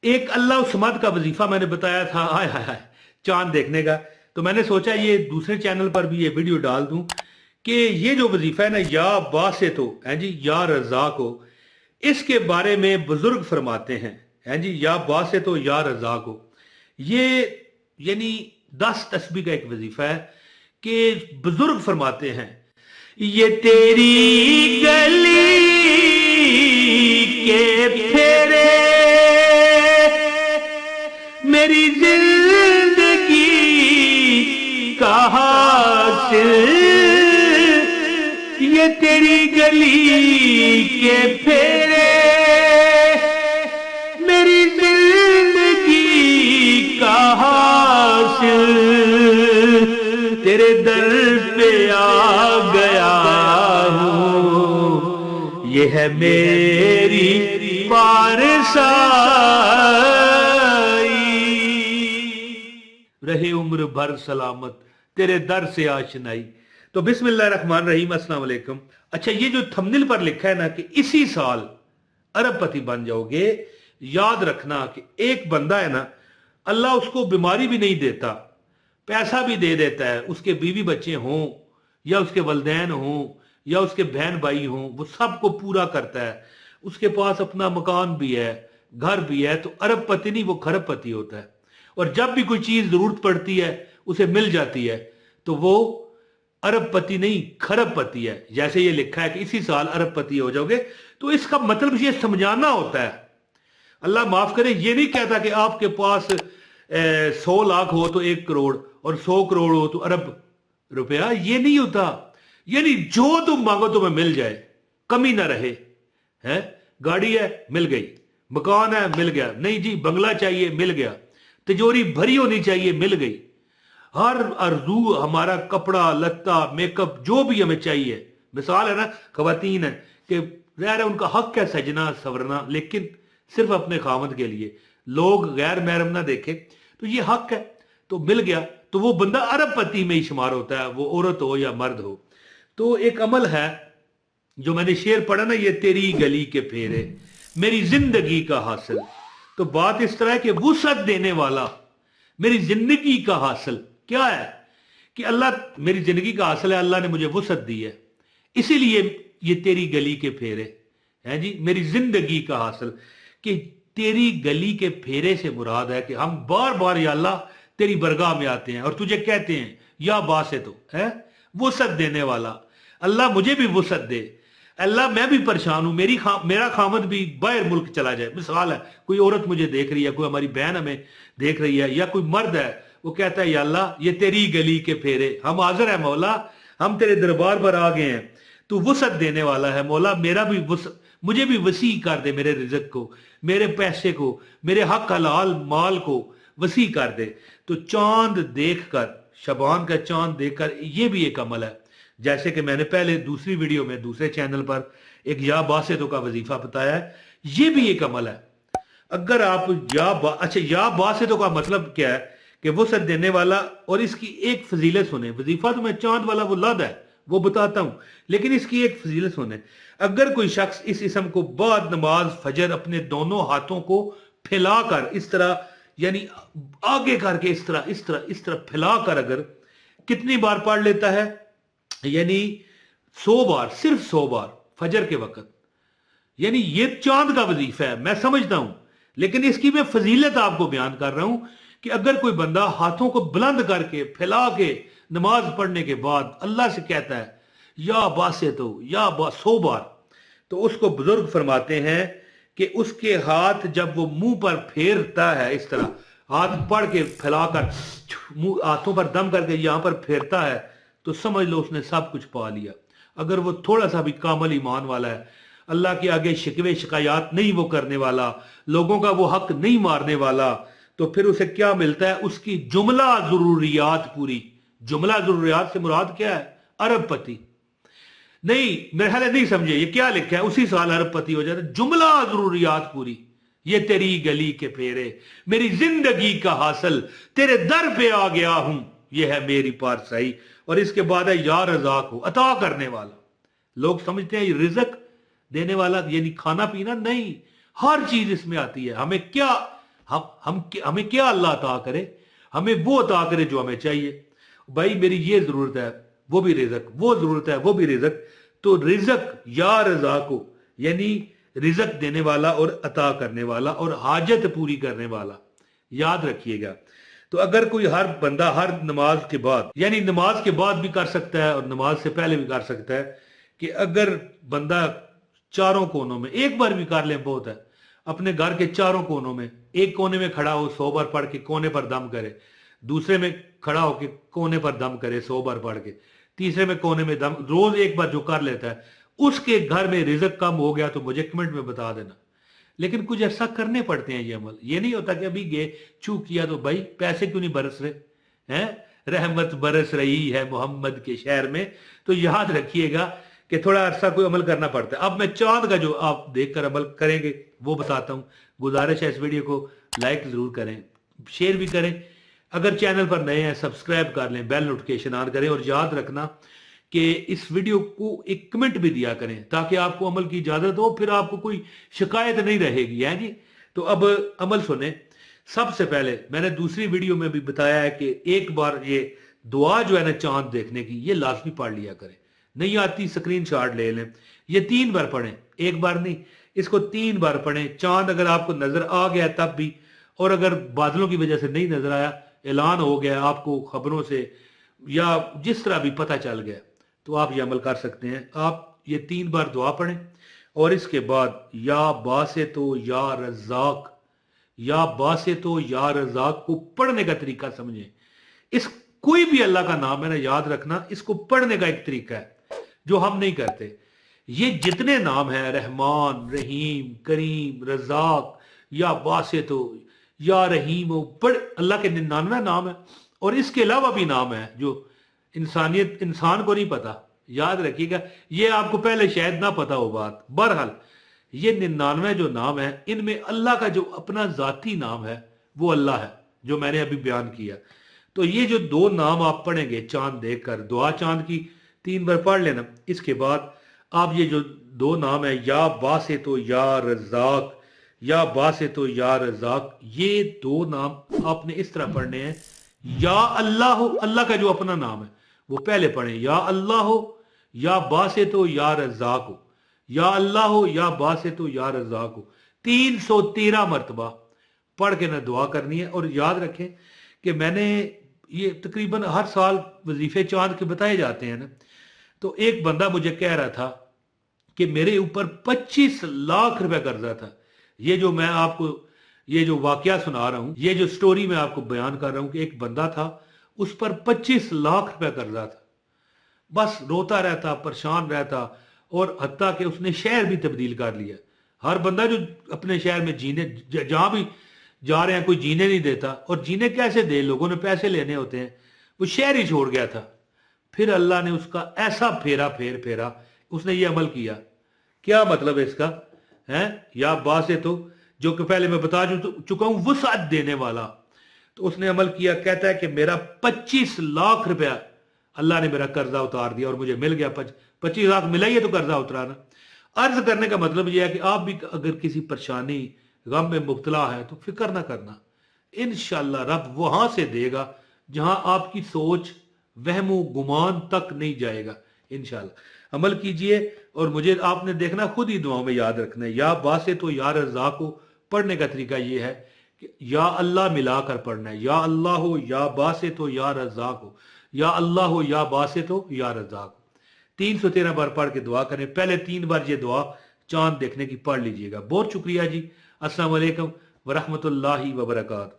एक अल्लाह समद का वजीफा मैंने बताया था, हाय हाय हाय, चांद देखने का। तो मैंने सोचा ये दूसरे चैनल पर भी ये वीडियो डाल दूं कि ये जो वजीफा है ना, या बासित हो है जी, या रज़ाक हो, इसके बारे में बुजुर्ग फरमाते हैं जी, या बासित हो या रज़ाक हो। ये यानी 10 तस्बीह का एक वजीफा है कि बुजुर्ग फरमाते हैं, ये तेरी गली के फेरे मेरी जिंदगी का हासिल, ये तेरी गली के फेरे मेरी जिंदगी का हासिल, तेरे दर पे आ गया हूँ, ये है मेरी पारसाई, रहे उम्र भर सलामत तेरे दर से आशनाई। तो बिस्मिल्लाह रहमान रहीम, अस्सलाम वालेकुम। अच्छा, ये जो थंबनेल पर लिखा है ना कि इसी साल अरबपति बन जाओगे, याद रखना कि एक बंदा है ना, अल्लाह उसको बीमारी भी नहीं देता, पैसा भी दे देता है, उसके बीवी बच्चे हों या उसके वलदैन हों या उसके बहन भाई हों, वो सबको पूरा करता है, उसके पास अपना मकान भी है, घर भी है, तो अरबपति नहीं, वो खरबपति होता है। और जब भी कोई चीज जरूरत पड़ती है उसे मिल जाती है, तो वो अरबपति नहीं खरबपति है। जैसे ये लिखा है कि इसी साल अरबपति हो जाओगे, तो इसका मतलब ये समझाना होता है। अल्लाह माफ करे, ये नहीं कहता कि आपके पास 100 लाख हो तो 1 करोड़ और 100 करोड़ हो तो अरब रुपया, ये नहीं होता। यानी जो तुम मांगो तुम्हें मिल जाए, कमी ना रहे। है गाड़ी है, मिल गई, मकान है, मिल गया, नहीं जी बंगला चाहिए, मिल गया, तिजोरी भरी होनी चाहिए, मिल गई, हर अर्जू हमारा कपड़ा लत्ता मेकअप जो भी हमें चाहिए। मिसाल है ना, खवातीन है कि ज़ाहिर है उनका हक है सजना सवरना, लेकिन सिर्फ अपने खामद के लिए, लोग गैर महरम ना देखे, तो ये हक है, तो मिल गया, तो वो बंदा अरबपति में ही शुमार होता है, वो औरत हो या मर्द हो। तो एक अमल है जो मैंने शेर पढ़ा ना, ये तेरी गली के फेरे मेरी जिंदगी का हासिल। तो बात इस तरह है कि वुसअत देने वाला, मेरी जिंदगी का हासिल क्या है कि अल्लाह मेरी जिंदगी का हासिल है, अल्लाह ने मुझे वुसअत दी है, इसीलिए ये तेरी गली के फेरे हैं जी, मेरी जिंदगी का हासिल। कि तेरी गली के फेरे से मुराद है कि हम बार बार या अल्लाह तेरी बरगाह में आते हैं और तुझे कहते हैं या बासे तो है वुसअत देने वाला, अल्लाह मुझे भी वुसअत दे, अल्लाह मैं भी परेशान हूं, मेरा खामद भी बाहर मुल्क चला जाए। मिसाल है, कोई औरत मुझे देख रही है, कोई हमारी बहन हमें देख रही है, या कोई मर्द है, वो कहता है या अल्लाह ये तेरी गली के फेरे, हम हाजिर है मौला, हम तेरे दरबार पर आ गए हैं, तू वुसअत देने वाला है मौला, मेरा भी मुझे भी वसी कर दे, मेरे रिज़्क़ को, मेरे पैसे को, मेरे हक हलाल माल को वसी कर दे। तो चांद देखकर, शबान का चांद देखकर, ये भी एक अमल है। जैसे कि मैंने पहले दूसरी वीडियो में दूसरे चैनल पर एक या बासितों का वजीफा बताया है, ये भी एक अमल है। अगर आप अच्छा, या बासितों का मतलब क्या है कि वुसअत देने वाला, और इसकी एक फजीलत सुने। वजीफा तो मैं चांद वाला वो लद है वो बताता हूं, लेकिन इसकी एक फजीलत सुने। अगर कोई शख्स इस इसम को बाद नमाज फजर अपने दोनों हाथों को फैलाकर इस तरह, यानी आगे करके इस तरह फैलाकर अगर कितनी बार पढ़ लेता है, यानी 100 बार, सिर्फ 100 बार फजर के वक्त, यानी ये चांद का वजीफा है, मैं समझता हूं, लेकिन इसकी मैं फजीलत आपको बयान कर रहा हूं कि अगर कोई बंदा हाथों को बुलंद करके फैला के नमाज पढ़ने के बाद अल्लाह से कहता है या बासे तो या 100 बार, तो उसको बुजुर्ग फरमाते हैं कि उसके हाथ जब वो मुंह पर फेरता है, इस तरह हाथ पढ़ के फैलाकर मुंह हाथों पर दम करके यहां पर फेरता है, तो समझ लो उसने सब कुछ पा लिया। अगर वो थोड़ा सा भी कामल ईमान वाला है, अल्लाह के आगे शिकवे शिकायत नहीं वो करने वाला, लोगों का वो हक नहीं मारने वाला, तो फिर उसे क्या मिलता है? उसकी जुमला जरूरियात पूरी। जुमला जरूरियात से मुराद क्या है? अरबपति नहीं, मेरे ख्याल नहीं समझे ये क्या लिखा है, उसी साल अरबपति हो जाता है। जुमला जरूरियात पूरी, ये तेरी गली के फेरे मेरी जिंदगी का हासिल, तेरे दर पे आ गया हूं, ये है मेरी पारसाई। और इसके बाद है या रज़ाक हो, अता करने वाला। लोग समझते हैं ये रिज़्क़ देने वाला यानी खाना पीना, नहीं, हर चीज इसमें आती है। हमें क्या हमें क्या अल्लाह अता करे, हमें वो अता करे जो हमें चाहिए। भाई मेरी ये जरूरत है, वो भी रिजक, वो जरूरत है, वो भी रिजक। तो रिजक या रजा को, यानी रिजक देने वाला और अता करने वाला और हाजत पूरी करने वाला, याद रखिएगा। तो अगर कोई हर बंदा हर नमाज के बाद, यानी नमाज के बाद भी कर सकता है और नमाज से पहले भी कर सकता है, कि अगर बंदा चारों कोनों में एक बार भी कर ले बहुत है, अपने घर के चारों कोनों में, एक कोने में खड़ा हो 100 बार पढ़ के कोने पर दम करे, दूसरे में खड़ा होके कोने पर दम करे 100 बार पढ़ के, तीसरे में कोने में दम, रोज एक बार जो कर लेता है उसके घर में रिजक कम हो गया तो मुझे कमेंट में बता देना। लेकिन कुछ ऐसा करने पड़ते हैं ये अमल, ये नहीं होता कि अभी गए छू किया तो भाई पैसे क्यों नहीं बरस रहे हैं, रहमत बरस रही है मोहम्मद के शहर में। तो याद रखिएगा कि थोड़ा अरसा कोई अमल करना पड़ता है। अब मैं चांद का जो आप देखकर अमल करेंगे वो बताता हूं। गुजारिश है इस वीडियो को लाइक जरूर करें, शेयर भी करें, अगर चैनल पर नए हैं सब्सक्राइब कर लें, बेल नोटिफिकेशन ऑन करें, और याद रखना कि इस वीडियो को एक कमेंट भी दिया करें ताकि आपको अमल की इजाजत हो, फिर आपको कोई शिकायत नहीं रहेगी है जी। तो अब अमल सुने। सबसे पहले मैंने दूसरी वीडियो में भी बताया है कि एक बार ये दुआ जो है ना चांद देखने की, ये लाजमी पढ़ लिया करें, नहीं आती स्क्रीनशॉट ले लें। ये 3 बार पढ़ें, एक बार नहीं, इसको 3 बार पढ़ें। चांद अगर आपको नजर आ गया तब भी, और अगर बादलों की वजह से नहीं नजर आया, ऐलान हो गया आपको खबरों से या जिस तरह भी पता चल गया, तो आप ये अमल कर सकते हैं। आप ये 3 बार दुआ पढ़ें और इसके बाद या बासे तो या रज़ाक, या बासे तो या रज़ाक को पढ़ने का तरीका समझें। इस कोई भी अल्लाह का नाम है ना, याद रखना, इसको पढ़ने का एक तरीका है जो हम नहीं करते। ये जितने नाम हैं, रहमान, रहीम, करीम, रज़ाक, या बासे तो या रहीम, पढ़, अल्लाह के 99 नाम है, और इसके अलावा भी नाम है जो इंसान को नहीं पता। याद रखिएगा, ये आपको पहले शायद ना पता हो बात। बहरहाल ये 99 जो नाम है, इनमें अल्लाह का जो अपना जाती नाम है वो अल्लाह है, जो मैंने अभी बयान किया। तो ये जो 2 नाम आप पढ़ेंगे चांद देखकर, दुआ चांद की 3 बार पढ़ लेना। इसके बाद आप ये जो 2 नाम है, या बासे तो या रज़ाक, या बासे तो या रज़ाक, ये 2 नाम आपने इस तरह पढ़ने हैं। या अल्लाह हो, अल्लाह का जो अपना नाम है वो पहले पढ़ें, या अल्लाह हो, या बासे तो या रज़ाक हो, या अल्लाह हो, या बासे तो या रज़ाक हो, 313 मरतबा पढ़ के ना दुआ करनी है। और याद रखें कि मैंने ये तकरीबन हर साल वजीफे चांद के बताए जाते हैं ना। तो एक बंदा मुझे कह रहा था कि मेरे ऊपर 25 लाख रुपए कर्जा था। ये जो मैं आपको ये जो वाकया सुना रहा हूं, ये जो स्टोरी मैं आपको बयान कर रहा हूं कि एक बंदा था, उस पर 25 लाख रुपए कर्जा था, बस रोता रहता, परेशान रहता, और हत्ता कि उसने शहर भी तब्दील कर लिया। हर बंदा जो अपने शहर में जीने, जहां भी जा रहे हैं, कोई जीने नहीं देता, और जीने कैसे दे, लोगों ने पैसे लेने होते हैं, वो शहर ही छोड़ गया था। फिर अल्लाह ने उसका ऐसा फेरा, उसने ये अमल किया। क्या मतलब है इसका है? या बासे तो जो कि पहले मैं बता चुका हूं, वुसअत देने वाला। तो उसने अमल किया, कहता है कि मेरा 25 लाख रुपया अल्लाह ने मेरा कर्जा उतार दिया और मुझे मिल गया। 25 लाख मिला ही है तो कर्जा उतराना। अर्ज करने का मतलब यह है कि आप भी अगर किसी परेशानी गम में मुब्तला है तो फिक्र ना करना, इंशाअल्लाह रब वहां से देगा जहां आपकी सोच वहमो गुमान तक नहीं जाएगा। इंशाअल्लाह अमल कीजिए, और मुझे आपने देखना खुद ही दुआओं में याद रखना है। या बासे तो या रज़ा को पढ़ने का तरीका ये है कि या अल्लाह मिलाकर पढ़ना है, या अल्लाह हो, या बासे तो या रज़ा को, या अल्लाह हो, या बासे तो या रज़ा को। 313 बार पढ़ के दुआ करें। पहले 3 बार ये दुआ चांद देखने की पढ़ लीजिएगा। बहुत शुक्रिया जी। अस्सलाम वालेकुम वरहमतुल्लाहि वबरकातुहू।